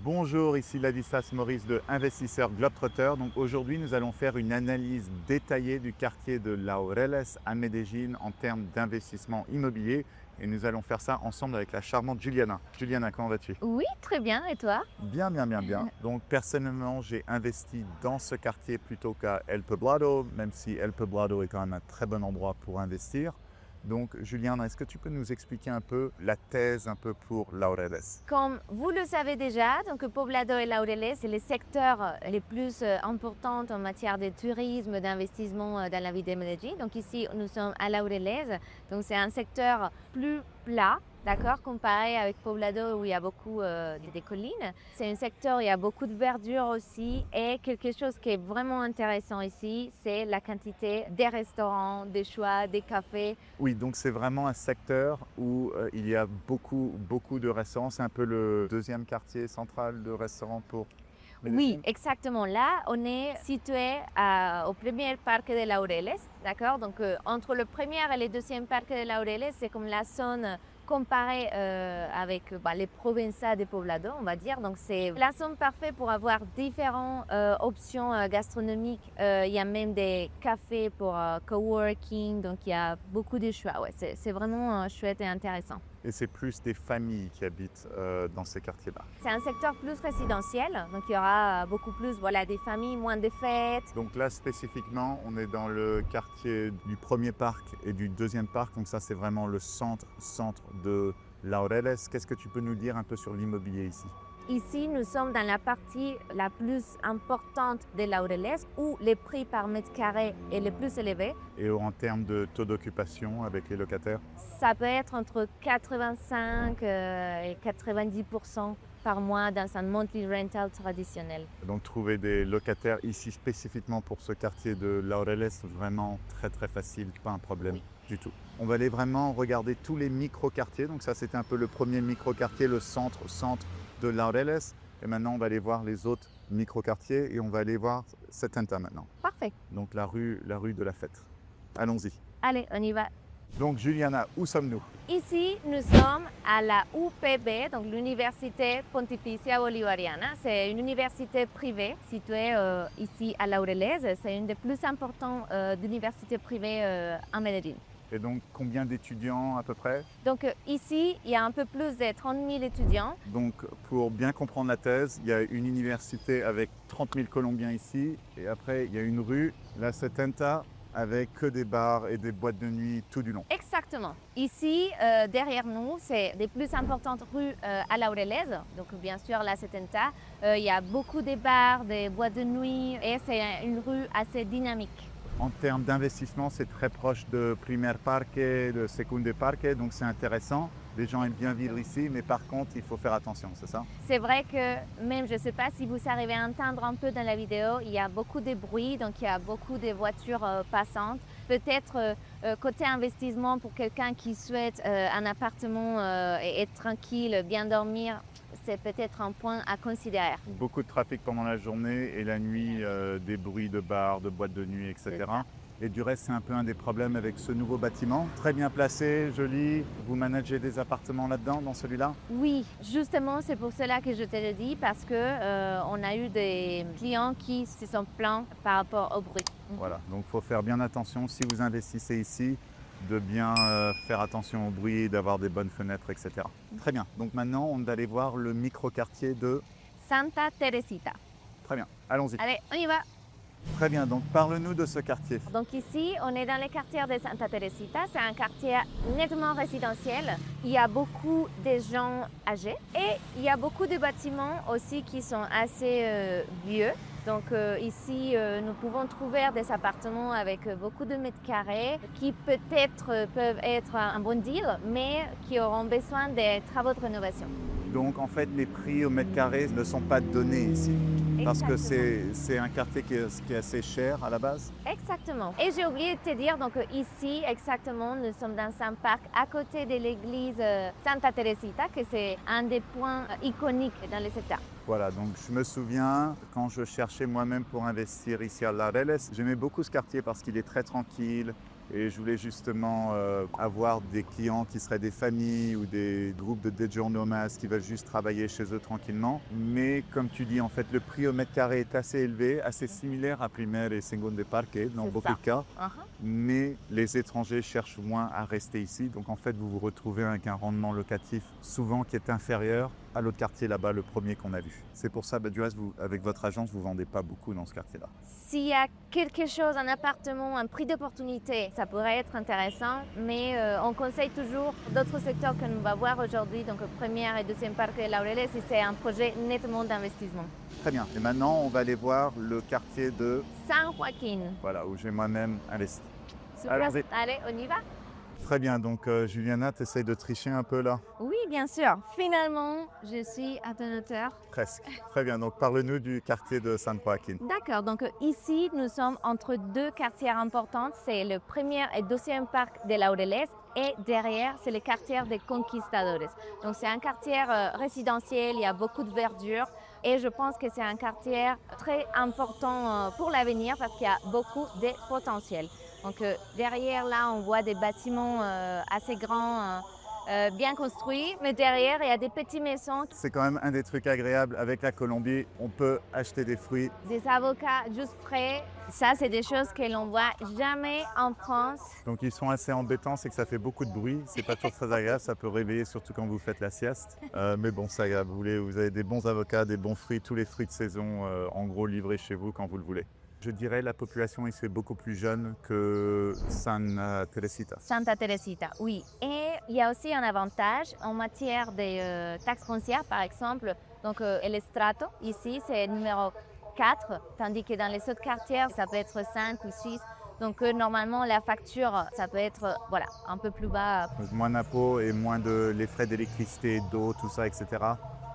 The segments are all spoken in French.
Bonjour, ici Ladislas Maurice de Investisseur Globetrotter. Donc aujourd'hui, nous allons faire une analyse détaillée du quartier de Laureles à Medellín en termes d'investissement immobilier. Et nous allons faire ça ensemble avec la charmante Juliana. Juliana, comment vas-tu? Oui, très bien. Et toi? Bien, bien, bien, bien. Donc personnellement, j'ai investi dans ce quartier plutôt qu'à El Poblado, même si El Poblado est quand même un très bon endroit pour investir. Donc Juliana, est-ce que tu peux nous expliquer un peu la thèse un peu pour Laureles? Comme vous le savez déjà, donc Poblado et Laureles, c'est les secteurs les plus importants en matière de tourisme, d'investissement dans la ville de Medellín. Donc ici, nous sommes à Laureles. Donc c'est un secteur plus plat, d'accord, comparé avec Poblado où il y a beaucoup des collines. C'est un secteur où il y a beaucoup de verdure aussi. Et quelque chose qui est vraiment intéressant ici, c'est la quantité des restaurants, des choix, des cafés. Oui, donc c'est vraiment un secteur où il y a beaucoup, beaucoup de restaurants. C'est un peu le deuxième quartier central de restaurants pour Oui, Medellín. exactement. Là, on est situé au premier parc de Laureles, d'accord? Donc, entre le premier et le deuxième parc de Laureles, c'est comme la zone comparée avec les Provenças de Poblado, on va dire. Donc, c'est la zone parfaite pour avoir différentes options gastronomiques. Il y a même des cafés pour coworking, donc il y a beaucoup de choix. Ouais, c'est vraiment chouette et intéressant. Et c'est plus des familles qui habitent dans ces quartiers-là. C'est un secteur plus résidentiel, donc il y aura beaucoup plus des familles, moins de fêtes. Donc là, spécifiquement, on est dans le quartier du premier parc et du deuxième parc. Donc ça, c'est vraiment le centre de Laureles. Qu'est-ce que tu peux nous dire un peu sur l'immobilier ici? Ici, nous sommes dans la partie la plus importante de Laureles où le prix par mètre carré est le plus élevé. Et en termes de taux d'occupation avec les locataires? Ça peut être entre 85 et 90% par mois dans un monthly rental traditionnel. Donc trouver des locataires ici spécifiquement pour ce quartier de Laureles, vraiment très très facile, pas un problème du tout. On va aller vraiment regarder tous les micro-quartiers. Donc ça, c'était un peu le premier micro-quartier, le centre de Laureles. Et maintenant, on va aller voir les autres micro-quartiers et on va aller voir Setenta maintenant. Parfait. Donc la rue de la Fête. Allons-y. Allez, on y va. Donc Juliana, où sommes-nous? Ici, nous sommes à la UPB, donc l'Université Pontificia Bolivariana. C'est une université privée située ici à Laureles. C'est une des plus importantes universités privées en Medellín. Et donc combien d'étudiants à peu près? Donc ici, il y a un peu plus de 30 000 étudiants. Donc pour bien comprendre la thèse, il y a une université avec 30 000 Colombiens ici. Et après, il y a une rue, la Setenta, avec que des bars et des boîtes de nuit tout du long. Exactement. Ici, derrière nous, c'est les plus importantes rues à Laureles. Donc, bien sûr, la Setenta. Il y a beaucoup de bars, des boîtes de nuit et c'est une rue assez dynamique. En termes d'investissement, c'est très proche de Primer Parque, de Secunde Parque, donc c'est intéressant. Les gens aiment bien vivre ici, mais par contre, il faut faire attention, c'est ça? C'est vrai que même, je ne sais pas si vous arrivez à entendre un peu dans la vidéo, il y a beaucoup de bruit, donc il y a beaucoup de voitures passantes. Peut-être côté investissement pour quelqu'un qui souhaite un appartement et être tranquille, bien dormir, c'est peut-être un point à considérer. Beaucoup de trafic pendant la journée et la nuit, des bruits de bars, de boîtes de nuit, etc. Et du reste, c'est un peu un des problèmes avec ce nouveau bâtiment. Très bien placé, joli. Vous managez des appartements là-dedans, dans celui-là? Oui, justement, c'est pour cela que je te le dis, parce que on a eu des clients qui se sont plaints par rapport au bruit. Voilà, donc il faut faire bien attention si vous investissez ici, de bien faire attention au bruit, d'avoir des bonnes fenêtres, etc. Très bien, donc maintenant on va aller voir le micro-quartier de... Santa Teresita. Très bien, allons-y. Allez, on y va. Très bien, donc parle-nous de ce quartier. Donc ici, on est dans le quartier de Santa Teresita. C'est un quartier nettement résidentiel. Il y a beaucoup de gens âgés et il y a beaucoup de bâtiments aussi qui sont assez vieux. Donc ici, nous pouvons trouver des appartements avec beaucoup de mètres carrés qui peut-être peuvent être un bon deal, mais qui auront besoin de travaux de rénovation. Donc en fait, les prix au mètre carré ne sont pas donnés ici, parce que c'est un quartier qui est assez cher à la base. Exactement. Et j'ai oublié de te dire, donc ici, exactement, nous sommes dans un parc à côté de l'église Santa Teresita, que c'est un des points iconiques dans le secteur. Voilà, donc je me souviens, quand je cherchais moi-même pour investir ici à Laureles, j'aimais beaucoup ce quartier parce qu'il est très tranquille, Et je voulais justement avoir des clients qui seraient des familles ou des groupes de déjornomas qui veulent juste travailler chez eux tranquillement. Mais comme tu dis, en fait, le prix au mètre carré est assez élevé, assez similaire à Primer et Segundo Parque dans C'est beaucoup ça. de cas. Uh-huh. Mais les étrangers cherchent moins à rester ici. Donc en fait, vous vous retrouvez avec un rendement locatif souvent qui est inférieur à l'autre quartier là-bas, le premier qu'on a vu. C'est pour ça, du reste, vous, avec votre agence, vous ne vendez pas beaucoup dans ce quartier-là. S'il y a quelque chose, un appartement, un prix d'opportunité, ça pourrait être intéressant, mais on conseille toujours d'autres secteurs que nous va voir aujourd'hui, donc première et deuxième parc de Laureles, si c'est un projet nettement d'investissement. Très bien. Et maintenant, on va aller voir le quartier de, San Joaquin. voilà, où j'ai moi-même investi. Super. Allons-y. Allez, on y va? Très bien. Donc, Juliana, tu essayes de tricher un peu là? Oui, bien sûr. Finalement, je suis à ton hauteur. Presque. Très bien. Donc, parle-nous du quartier de San Joaquin. D'accord, donc ici, nous sommes entre deux quartiers importants. C'est le premier et deuxième parc de Laureles et derrière, c'est le quartier des Conquistadores. Donc, c'est un quartier résidentiel, il y a beaucoup de verdure et je pense que c'est un quartier très important pour l'avenir parce qu'il y a beaucoup de potentiel. Donc, derrière, là, on voit des bâtiments assez grands. Bien construit, mais derrière, il y a des petites maisons, C'est quand même un des trucs agréables avec la Colombie. On peut acheter des fruits. des avocats juste frais. Ça, c'est des choses que l'on voit jamais en France. Donc, ils sont assez embêtants. C'est que ça fait beaucoup de bruit. C'est pas toujours très agréable. Ça peut réveiller, surtout quand vous faites la sieste. Mais bon, c'est agréable. Vous avez des bons avocats, des bons fruits, tous les fruits de saison, en gros, livrés chez vous quand vous le voulez. Je dirais la population ici est beaucoup plus jeune que San Teresita. Santa Teresita, oui. Et il y a aussi un avantage en matière de taxes foncières, par exemple. Donc, El Strato, ici, c'est numéro 4, tandis que dans les autres quartiers, ça peut être 5 ou 6. Donc, normalement, la facture, ça peut être voilà, un peu plus bas. Donc, moins d'impôts et moins de les frais d'électricité, d'eau, tout ça, etc.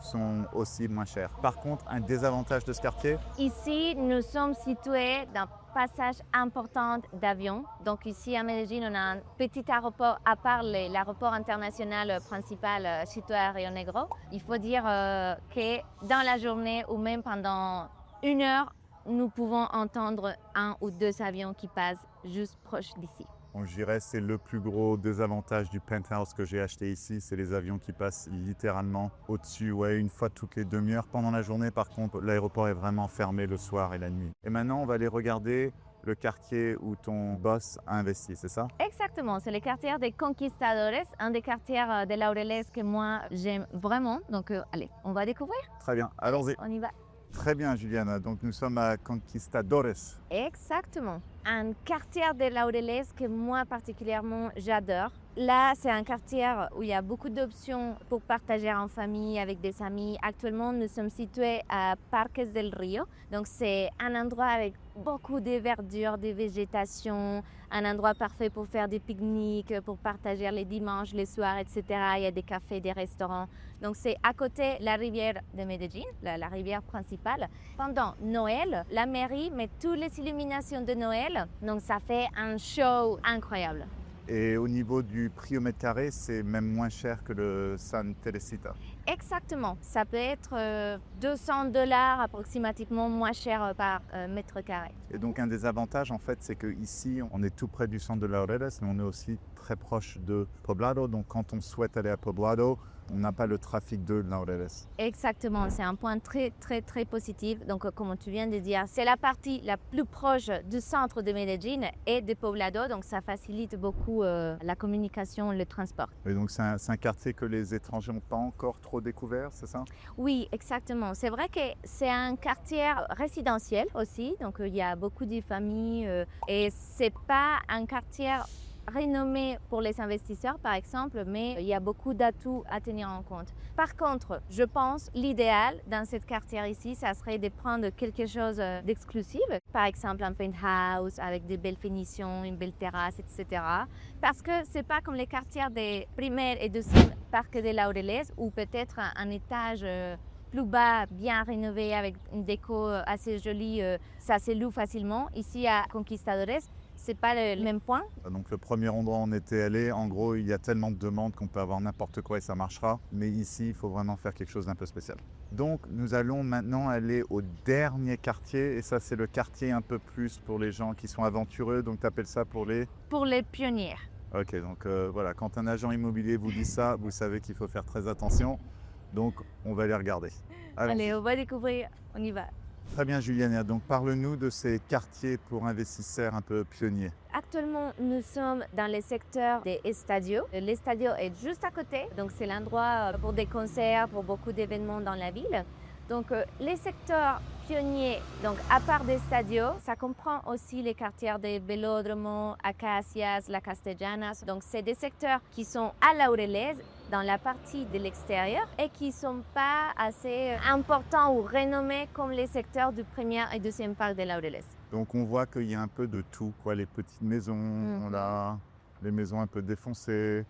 sont aussi moins chers. Par contre, un désavantage de ce quartier, Ici, nous sommes situés dans un passage important d'avions. Donc ici à Medellín, on a un petit aéroport à part l'aéroport international principal situé à Rio Negro. Il faut dire que dans la journée ou même pendant 1 heure, nous pouvons entendre 1 ou 2 avions qui passent juste proche d'ici. je dirais c'est le plus gros désavantage du penthouse que j'ai acheté ici, c'est les avions qui passent littéralement au-dessus, une fois toutes les demi-heures. Pendant la journée, par contre, l'aéroport est vraiment fermé le soir et la nuit. Et maintenant, on va aller regarder le quartier où ton boss a investi, c'est ça? Exactement, c'est le quartier des Conquistadores, un des quartiers de Laureles que moi j'aime vraiment. Donc allez, on va découvrir. Très bien, allons-y. On y va. Très bien, Juliana. Donc, nous sommes à Conquistadores. Exactement. Un quartier de Laureles que moi particulièrement j'adore. Là, c'est un quartier où il y a beaucoup d'options pour partager en famille, avec des amis. Actuellement, nous sommes situés à Parques del Rio. Donc, c'est un endroit avec beaucoup de verdure, de végétation, un endroit parfait pour faire des pique-niques, pour partager les dimanches, les soirs, etc. Il y a des cafés, des restaurants. Donc, c'est à côté de la rivière de Medellín, la rivière principale. Pendant Noël, la mairie met toutes les illuminations de Noël. Donc, ça fait un show incroyable. Et au niveau du prix au mètre carré, c'est même moins cher que le San Teresita. Exactement. Ça peut être $200 approximativement moins cher par mètre carré. Et donc un des avantages en fait, c'est qu'ici, on est tout près du centre de Laureles, mais on est aussi très proche de Poblado. Donc quand on souhaite aller à Poblado, on n'a pas le trafic de Laureles. Exactement, c'est un point très très très positif. Donc comme tu viens de dire, c'est la partie la plus proche du centre de Medellín et de Poblado, donc ça facilite beaucoup la communication, le transport. Et donc c'est un quartier que les étrangers n'ont pas encore trop découvert, c'est ça? Oui, exactement. C'est vrai que c'est un quartier résidentiel aussi, donc il y a beaucoup de familles et c'est pas un quartier renommé pour les investisseurs par exemple, mais il y a beaucoup d'atouts à tenir en compte. Par contre, je pense l'idéal dans ce quartier ici, ça serait de prendre quelque chose d'exclusif, par exemple un penthouse avec des belles finitions, une belle terrasse, etc. Parce que c'est pas comme les quartiers des premiers et deuxième parcs de Laureles où peut-être un étage plus bas, bien rénové avec une déco assez jolie, ça se loue facilement. Ici à Conquistadores, c'est pas le même point. Donc le premier endroit où on était allé, en gros, il y a tellement de demandes qu'on peut avoir n'importe quoi et ça marchera. Mais ici, il faut vraiment faire quelque chose d'un peu spécial. Donc nous allons maintenant aller au dernier quartier. Et ça, c'est le quartier un peu plus pour les gens qui sont aventureux. Donc tu appelles ça pour les... Pour les pionniers. Ok, donc voilà, quand un agent immobilier vous dit ça, vous savez qu'il faut faire très attention. Donc on va les regarder. Allez, on va découvrir, on y va. Très bien Juliana, donc parle-nous de ces quartiers pour investisseurs un peu pionniers. Actuellement, nous sommes dans le secteur des estadios. L'estadio est juste à côté, donc c'est l'endroit pour des concerts, pour beaucoup d'événements dans la ville. Donc les secteurs pionniers, donc à part des stadios, ça comprend aussi les quartiers des Velódromo, Acacias, La Castellanas. Donc c'est des secteurs qui sont à Laureles, dans la partie de l'extérieur et qui ne sont pas assez importants ou renommés comme les secteurs du premier et deuxième parc de Laureles. Donc on voit qu'il y a un peu de tout, quoi. Les petites maisons, là, les maisons un peu défoncées,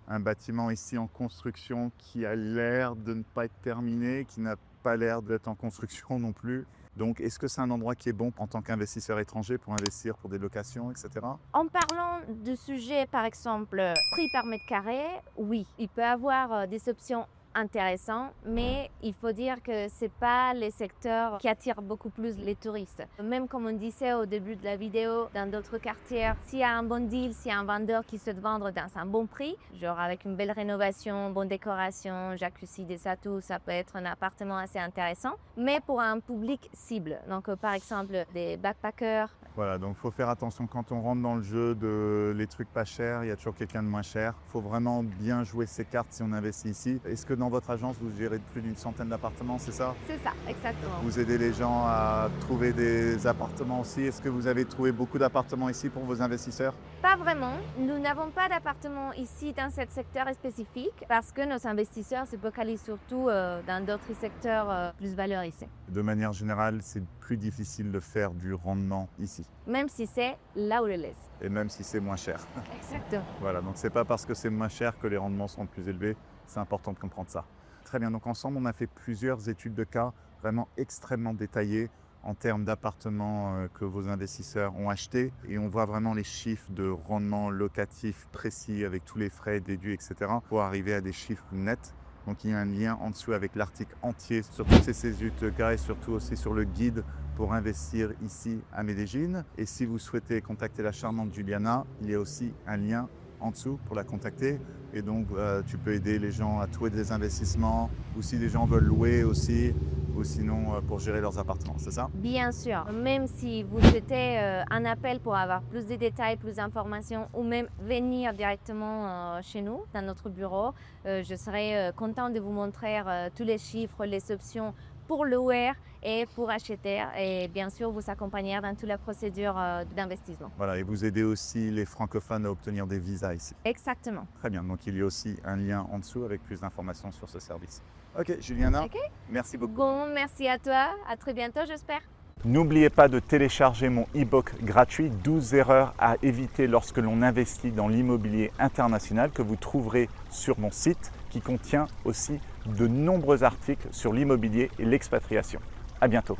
un bâtiment ici en construction qui a l'air de ne pas être terminé, qui n'a pas l'air d'être en construction non plus. Donc, est-ce que c'est un endroit qui est bon en tant qu'investisseur étranger pour investir pour des locations, etc. En parlant de sujet, par exemple, prix par mètre carré, oui, il peut y avoir des options intéressantes, mais il faut dire que ce n'est pas les secteurs qui attirent beaucoup plus les touristes. Même comme on disait au début de la vidéo, dans d'autres quartiers, s'il y a un bon deal, s'il y a un vendeur qui souhaite vendre dans un bon prix, genre avec une belle rénovation, bonne décoration, jacuzzi, des atouts, ça peut être un appartement assez intéressant, mais pour un public cible. Donc par exemple des backpackers. Voilà, donc il faut faire attention quand on rentre dans le jeu de les trucs pas chers, il y a toujours quelqu'un de moins cher. Il faut vraiment bien jouer ses cartes si on investit ici. Est-ce que dans votre agence, vous gérez plus d'une centaine d'appartements, c'est ça? C'est ça, exactement. Vous aidez les gens à trouver des appartements aussi. Est-ce que vous avez trouvé beaucoup d'appartements ici pour vos investisseurs? Pas vraiment. Nous n'avons pas d'appartements ici dans ce secteur spécifique parce que nos investisseurs se focalisent surtout dans d'autres secteurs plus valorisés. De manière générale, c'est plus difficile de faire du rendement ici. Même si c'est Laureles. Et même si c'est moins cher. Exactement. Voilà, donc c'est pas parce que c'est moins cher que les rendements seront plus élevés. C'est important de comprendre ça. Très bien, donc ensemble, on a fait plusieurs études de cas vraiment extrêmement détaillées en termes d'appartements que vos investisseurs ont achetés. Et on voit vraiment les chiffres de rendement locatif précis avec tous les frais déduits, etc. pour arriver à des chiffres nets. Donc il y a un lien en dessous avec l'article entier sur toutes ces études de cas et surtout aussi sur le guide pour investir ici à Medellín. Et si vous souhaitez contacter la charmante Juliana, il y a aussi un lien en dessous pour la contacter. Et donc, tu peux aider les gens à trouver des investissements ou si les gens veulent louer aussi ou sinon pour gérer leurs appartements, c'est ça? Bien sûr, même si vous souhaitez un appel pour avoir plus de détails, plus d'informations ou même venir directement chez nous, dans notre bureau, je serai contente de vous montrer tous les chiffres, les options pour louer et pour acheter et bien sûr vous accompagner dans toute la procédure d'investissement. Voilà, et vous aidez aussi les francophones à obtenir des visas ici. Exactement. Très bien, donc il y a aussi un lien en dessous avec plus d'informations sur ce service. Ok, Juliana, merci beaucoup. Bon, merci à toi, à très bientôt j'espère. N'oubliez pas de télécharger mon e-book gratuit 12 erreurs à éviter lorsque l'on investit dans l'immobilier international que vous trouverez sur mon site qui contient aussi de nombreux articles sur l'immobilier et l'expatriation. À bientôt.